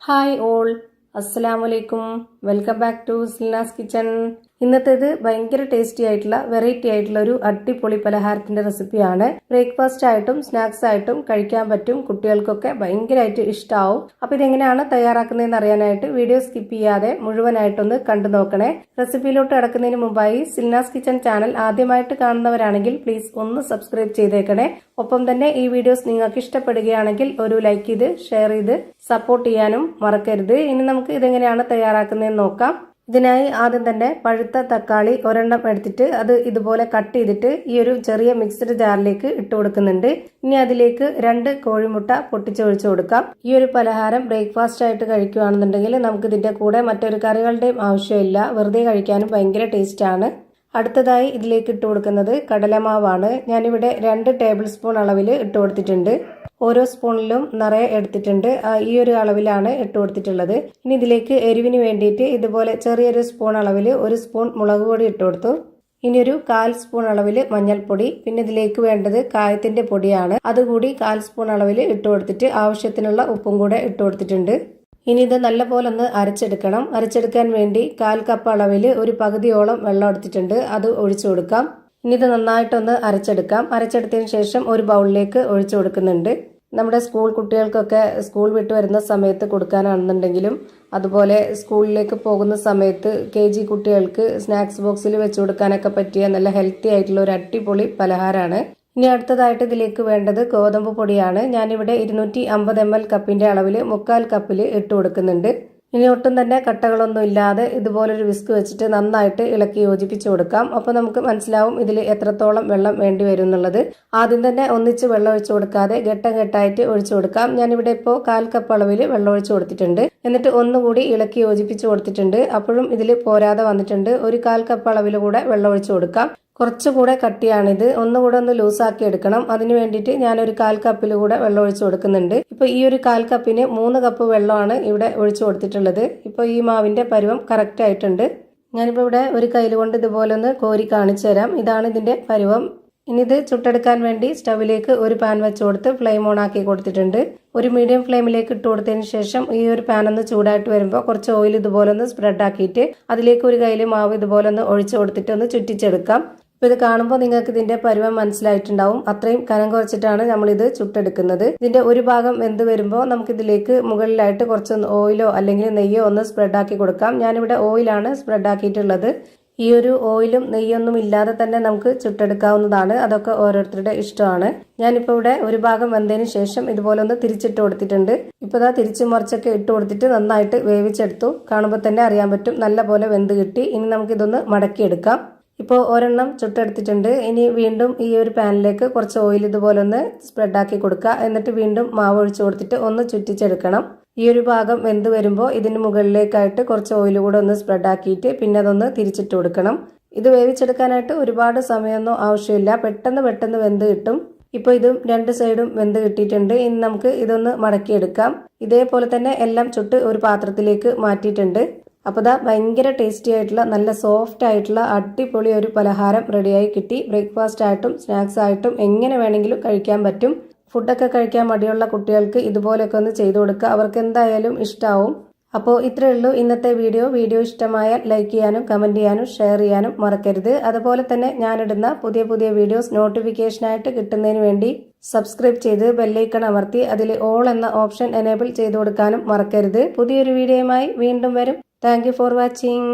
Hi all, അസ്സലാമലൈക്കും. Welcome back to Silna's kitchen. ഇന്നത്തേത് ഭയങ്കര ടേസ്റ്റി ആയിട്ടുള്ള വെറൈറ്റി ആയിട്ടുള്ള ഒരു അടിപൊളി പലഹാരത്തിന്റെ റെസിപ്പിയാണ്. ബ്രേക്ക്ഫാസ്റ്റ് ആയിട്ടും സ്നാക്സ് ആയിട്ടും കഴിക്കാൻ പറ്റും. കുട്ടികൾക്കൊക്കെ ഭയങ്കരമായിട്ട് ഇഷ്ടമാവും. അപ്പൊ ഇതെങ്ങനെയാണ് തയ്യാറാക്കുന്നതെന്ന് അറിയാനായിട്ട് വീഡിയോ സ്കിപ്പ് ചെയ്യാതെ മുഴുവനായിട്ടൊന്ന് കണ്ടു നോക്കണേ. റെസിപ്പിയിലോട്ട് കടക്കുന്നതിന് മുമ്പായി സിൽനാസ് കിച്ചൺ ചാനൽ ആദ്യമായിട്ട് കാണുന്നവരാണെങ്കിൽ പ്ലീസ് ഒന്ന് സബ്സ്ക്രൈബ് ചെയ്തേക്കണേ. ഒപ്പം തന്നെ ഈ വീഡിയോസ് നിങ്ങൾക്ക് ഇഷ്ടപ്പെടുകയാണെങ്കിൽ ഒരു ലൈക്ക് ചെയ്ത് ഷെയർ ചെയ്ത് സപ്പോർട്ട് ചെയ്യാനും മറക്കരുത്. ഇനി നമുക്ക് ഇതെങ്ങനെയാണ് തയ്യാറാക്കുന്നതെന്ന് നോക്കാം. ഇതിനായി ആദ്യം തന്നെ പഴുത്ത തക്കാളി ഒരെണ്ണം എടുത്തിട്ട് അത് ഇതുപോലെ കട്ട് ചെയ്തിട്ട് ഈ ഒരു ചെറിയ മിക്സ്ഡ് ജാറിലേക്ക് ഇട്ട് കൊടുക്കുന്നുണ്ട്. ഇനി അതിലേക്ക് 2 കോഴിമുട്ട പൊട്ടിച്ചൊഴിച്ചു കൊടുക്കാം. ഈ ഒരു പലഹാരം ബ്രേക്ക്ഫാസ്റ്റ് ആയിട്ട് കഴിക്കുകയാണെന്നുണ്ടെങ്കിൽ നമുക്ക് ഇതിന്റെ കൂടെ മറ്റൊരു കറികളുടെയും ആവശ്യമില്ല. വെറുതെ കഴിക്കാനും ഭയങ്കര ടേസ്റ്റ് ആണ്. അടുത്തതായി ഇതിലേക്ക് ഇട്ട് കൊടുക്കുന്നത് കടലമാവാണ്. ഞാനിവിടെ 2 ടേബിൾ സ്പൂൺ അളവിൽ ഇട്ട് കൊടുത്തിട്ടുണ്ട്. ഓരോ സ്പൂണിലും നിറയെ എടുത്തിട്ടുണ്ട്. ഈ ഒരു അളവിലാണ് ഇട്ട് കൊടുത്തിട്ടുള്ളത്. ഇനി ഇതിലേക്ക് എരിവിന് വേണ്ടിയിട്ട് ഇതുപോലെ ചെറിയൊരു സ്പൂൺ അളവിൽ 1 സ്പൂൺ മുളക് പൊടി ഇട്ട് കൊടുത്തു. ഇനി ഒരു 1/4 സ്പൂൺ അളവിൽ മഞ്ഞൾപ്പൊടി, പിന്നെ ഇതിലേക്ക് വേണ്ടത് കായത്തിന്റെ പൊടിയാണ്. അതുകൂടി 1/4 സ്പൂൺ അളവിൽ ഇട്ട് കൊടുത്തിട്ട് ആവശ്യത്തിനുള്ള ഉപ്പും കൂടെ ഇട്ട് കൊടുത്തിട്ടുണ്ട്. ഇനി ഇത് നല്ലപോലെ ഒന്ന് അരച്ചെടുക്കണം. അരച്ചെടുക്കാൻ വേണ്ടി 1/4 കപ്പ് അളവിൽ ഒരു പകുതിയോളം വെള്ളം എടുത്തിട്ടുണ്ട്. അത് ഒഴിച്ചു കൊടുക്കാം. ഇനി ഇത് നന്നായിട്ടൊന്ന് അരച്ചെടുക്കാം. അരച്ചെടുത്തതിന് ശേഷം ഒരു ബൗളിലേക്ക് ഒഴിച്ചു കൊടുക്കുന്നുണ്ട്. നമ്മുടെ സ്കൂൾ കുട്ടികൾക്കൊക്കെ സ്കൂൾ വിട്ട് വരുന്ന സമയത്ത് കൊടുക്കാനാണെന്നുണ്ടെങ്കിലും അതുപോലെ സ്കൂളിലേക്ക് പോകുന്ന സമയത്ത് KG കുട്ടികൾക്ക് സ്നാക്സ് ബോക്സിൽ വെച്ച് കൊടുക്കാനൊക്കെ പറ്റിയ നല്ല ഹെൽത്തി ആയിട്ടുള്ള ഒരു അടിപൊളി പലഹാരമാണ്. ഇനി അടുത്തതായിട്ട് ഇതിലേക്ക് വേണ്ടത് ഗോതമ്പ് പൊടിയാണ്. ഞാനിവിടെ 250 ml കപ്പിന്റെ അളവിൽ 1/4 കപ്പിൽ ഇട്ട് കൊടുക്കുന്നുണ്ട്. ഇനി ഒട്ടും തന്നെ കട്ടകളൊന്നും ഇല്ലാതെ ഇതുപോലൊരു വിസ്ക് വെച്ചിട്ട് നന്നായിട്ട് ഇളക്കി യോജിപ്പിച്ചു കൊടുക്കാം. അപ്പോൾ നമുക്ക് മനസ്സിലാവും ഇതിൽ എത്രത്തോളം വെള്ളം വേണ്ടി വരും എന്നുള്ളത്. ആദ്യം തന്നെ ഒന്നിച്ച് വെള്ളം ഒഴിച്ചു കൊടുക്കാതെ ഘട്ടം ഘട്ടമായിട്ട് ഒഴിച്ചു കൊടുക്കാം. ഞാനിവിടെ ഇപ്പോൾ 1/4 കപ്പ് അളവിൽ വെള്ളം ഒഴിച്ചു കൊടുത്തിട്ടുണ്ട്. എന്നിട്ട് ഒന്നുകൂടി ഇളക്കി യോജിപ്പിച്ചു കൊടുത്തിട്ടുണ്ട്. അപ്പോഴും ഇതിൽ പോരാതെ വന്നിട്ടുണ്ട്. ഒരു 1/4 കപ്പ് അളവിൽ കൂടെ വെള്ളം ഒഴിച്ചു കൊടുക്കാം. കുറച്ചുകൂടെ കട്ടിയാണിത്. ഒന്നുകൂടെ ഒന്ന് ലൂസാക്കി എടുക്കണം. അതിന് വേണ്ടിയിട്ട് ഞാനൊരു 1/4 കപ്പിൽ കൂടെ വെള്ളം ഒഴിച്ചു കൊടുക്കുന്നുണ്ട്. ഇപ്പൊ ഈ ഒരു 1/4 കപ്പിന് 3 കപ്പ് വെള്ളമാണ് ഇവിടെ ഒഴിച്ചു കൊടുത്തിട്ടുള്ളത്. ഇപ്പൊ ഈ മാവിന്റെ പരുവം കറക്റ്റ് ആയിട്ടുണ്ട്. ഞാനിപ്പോൾ ഇവിടെ ഒരു കയ്യിൽ കൊണ്ട് ഇതുപോലെ ഒന്ന് കോരി കാണിച്ചു തരാം. ഇതാണ് ഇതിന്റെ പരുവം. ഇനി ഇത് ചുട്ടെടുക്കാൻ വേണ്ടി സ്റ്റവിലേക്ക് ഒരു പാൻ വെച്ച് കൊടുത്ത് ഫ്ലെയിം ഓൺ ആക്കി കൊടുത്തിട്ടുണ്ട്. ഒരു മീഡിയം ഫ്ലെയിമിലേക്ക് ഇട്ട് കൊടുത്തതിന് ശേഷം ഈ ഒരു പാൻ ഒന്ന് ചൂടായിട്ട് വരുമ്പോൾ കുറച്ച് ഓയിൽ ഇതുപോലെ ഒന്ന് സ്പ്രെഡ് ആക്കിയിട്ട് അതിലേക്ക് ഒരു കയ്യിൽ മാവ് ഇതുപോലെ ഒന്ന് ഒഴിച്ചു കൊടുത്തിട്ട് ഒന്ന് ചുറ്റിച്ചെടുക്കാം. അപ്പോൾ ഇത് കാണുമ്പോൾ നിങ്ങൾക്ക് ഇതിന്റെ പരുവം മനസ്സിലായിട്ടുണ്ടാവും. അത്രയും കനം കുറച്ചിട്ടാണ് നമ്മളിത് ചുട്ടെടുക്കുന്നത്. ഇതിന്റെ ഒരു ഭാഗം വെന്ത് വരുമ്പോൾ നമുക്കിതിലേക്ക് മുകളിലായിട്ട് കുറച്ച് ഓയിലോ അല്ലെങ്കിൽ നെയ്യോ ഒന്ന് സ്പ്രെഡ് ആക്കി കൊടുക്കാം. ഞാനിവിടെ ഓയിലാണ് സ്പ്രെഡ് ആക്കിയിട്ടുള്ളത്. ഈ ഒരു ഓയിലും നെയ്യൊന്നും ഇല്ലാതെ തന്നെ നമുക്ക് ചുട്ടെടുക്കാവുന്നതാണ്. അതൊക്കെ ഓരോരുത്തരുടെ ഇഷ്ടമാണ്. ഞാനിപ്പോൾ ഇവിടെ ഒരു ഭാഗം വെന്തതിന് ശേഷം ഇതുപോലെ ഒന്ന് തിരിച്ചിട്ട് കൊടുത്തിട്ടുണ്ട്. ഇപ്പോൾ ഇതാ തിരിച്ചു മറിച്ചൊക്കെ ഇട്ട് കൊടുത്തിട്ട് നന്നായിട്ട് വേവിച്ചെടുത്തു. കാണുമ്പോൾ തന്നെ അറിയാൻ പറ്റും നല്ല പോലെ വെന്ത് കിട്ടി. ഇനി നമുക്കിതൊന്ന് മടക്കിയെടുക്കാം. ഇപ്പോൾ ഒരെണ്ണം ചുട്ടെടുത്തിട്ടുണ്ട്. ഇനി വീണ്ടും ഈ ഒരു പാനിലേക്ക് കുറച്ച് ഓയിൽ ഇതുപോലെ ഒന്ന് സ്പ്രെഡ് ആക്കി കൊടുക്കുക. എന്നിട്ട് വീണ്ടും മാവ് ഒഴിച്ചു കൊടുത്തിട്ട് ഒന്ന് ചുറ്റിച്ചെടുക്കണം. ഈ ഒരു ഭാഗം വെന്ത് വരുമ്പോൾ ഇതിന് മുകളിലേക്കായിട്ട് കുറച്ച് ഓയിൽ കൂടെ ഒന്ന് സ്പ്രെഡ് ആക്കിയിട്ട് പിന്നെ അതൊന്ന് തിരിച്ചിട്ട് കൊടുക്കണം. ഇത് വേവിച്ചെടുക്കാനായിട്ട് ഒരുപാട് സമയമൊന്നും ആവശ്യമില്ല. പെട്ടെന്ന് വെന്ത് കിട്ടും. ഇപ്പോൾ ഇതും 2 സൈഡും വെന്ത് കിട്ടിയിട്ടുണ്ട്. ഇനി നമുക്ക് ഇതൊന്ന് മടക്കിയെടുക്കാം. ഇതേപോലെ തന്നെ എല്ലാം ചുട്ട് ഒരു പാത്രത്തിലേക്ക് മാറ്റിയിട്ടുണ്ട്. അപ്പോൾ ഇതാ ഭയങ്കര ടേസ്റ്റി ആയിട്ടുള്ള നല്ല സോഫ്റ്റ് ആയിട്ടുള്ള അടിപൊളി ഒരു പലഹാരം റെഡിയായി കിട്ടി. ബ്രേക്ക്ഫാസ്റ്റ് ആയിട്ടും സ്നാക്സ് ആയിട്ടും എങ്ങനെ വേണമെങ്കിലും കഴിക്കാൻ പറ്റും. ഫുഡൊക്കെ കഴിക്കാൻ മടിയുള്ള കുട്ടികൾക്ക് ഇതുപോലെയൊക്കെ ഒന്ന് ചെയ്തു കൊടുക്കുക. അവർക്ക് എന്തായാലും ഇഷ്ടമാവും. അപ്പോൾ ഇത്രയേ ഉള്ളൂ ഇന്നത്തെ വീഡിയോ ഇഷ്ടമായാൽ ലൈക്ക് ചെയ്യാനും കമന്റ് ചെയ്യാനും ഷെയർ ചെയ്യാനും മറക്കരുത്. അതുപോലെ തന്നെ ഞാനിടുന്ന പുതിയ വീഡിയോസ് നോട്ടിഫിക്കേഷനായിട്ട് കിട്ടുന്നതിന് വേണ്ടി സബ്സ്ക്രൈബ് ചെയ്ത് ബെല്ലൈക്കൺ അമർത്തി അതിൽ ഓൾ എന്ന ഓപ്ഷൻ എനേബിൾ ചെയ്തു കൊടുക്കാനും മറക്കരുത്. പുതിയൊരു വീഡിയോയുമായി വീണ്ടും വരും. Thank you for watching.